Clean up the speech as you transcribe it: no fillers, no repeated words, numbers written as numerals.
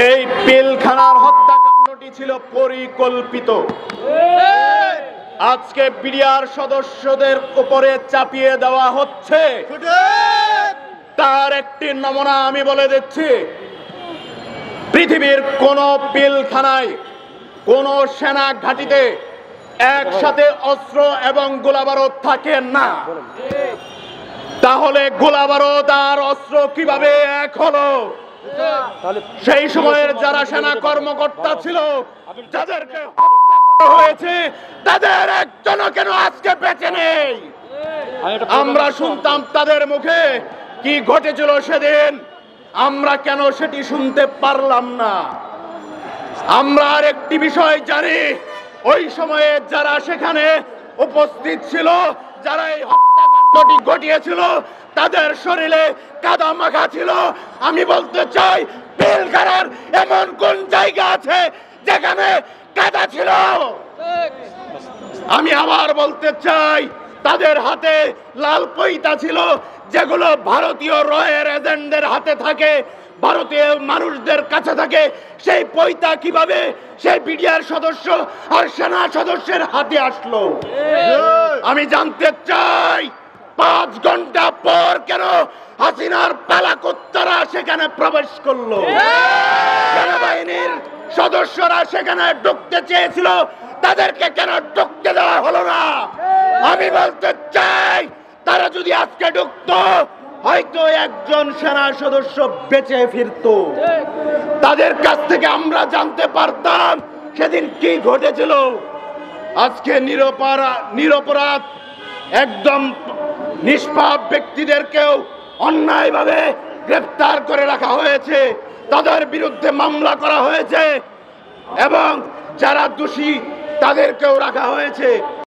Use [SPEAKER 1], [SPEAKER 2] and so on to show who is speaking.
[SPEAKER 1] এই পিলখানার হত্যাকাণ্ডটি ছিল পরিকল্পিত। আজকে বিডিআর সদস্যদের উপরে চাপিয়ে দেওয়া হচ্ছে, তার একটি নমুনা আমি বলে দিচ্ছি। পৃথিবীর কোন পিলখানায় কোন সেনা ঘাঁটিতে একসাথে অস্ত্র এবং গোলাবারুদ থাকে না। তাহলে গোলাবারুদ আর অস্ত্র কিভাবে এক হলো? সেই সময়ের যারা সেনা কর্মকর্তা ছিল, যাদেরকে হত্যা করা হয়েছে, তাদের একজনও কেন আজকে বেঁচে নেই? আমরা শুনতাম তাদের মুখে কি ঘটেছিল সেদিন, আমরা কেন সেটি শুনতে পারলাম না? আমরা আর একটি বিষয় জানি, ওই সময়ে যারা সেখানে উপস্থিত ছিল, যারা এই হত্যাকাণ্ডটি ঘটিয়েছিল, তাদের শরীরে কাদা মাখা ছিল। আমি বলতে চাই, পিলখানার এমন কোন জায়গা আছে যেখানে কাদা ছিল? আমি আবার বলতে চাই, তাদের হাতে লাল পৈতা ছিল, যেগুলো ভারতীয় রয়ের এজেন্টদের হাতে থাকে, ভারতীয় মানুষদের কাছে থাকে। সেই পৈতা কিভাবে সেই বিডিআর সদস্য আর সেনা সদস্যের হাতে আসলো? আমি জানতে চাই, 5 ঘন্টা পর কেন হাসিনার পালাকুত্তারা সেখানে প্রবেশ করলো? সেনাবাহিনীর সদস্যরা সেখানে ঢুকতে চেয়েছিল, তাদেরকে কেন ঢুকতে দেওয়া হলো না? আমি বলতে চাই, তারা যদি আজকে ঢুকতো, হয়তো একজন সেনা সদস্য বেঁচে ফিরতো। তাদের কাছ থেকে আমরা জানতে পারতাম সেদিন কি ঘটেছিল। আজকে নিরপরাধ একদম নিষ্পাপ ব্যক্তিদেরকেও অন্যায়ভাবে গ্রেফতার করে রাখা হয়েছে, তাদের বিরুদ্ধে মামলা করা হয়েছে এবং যারা দোষী তাদেরকেও রাখা হয়েছে।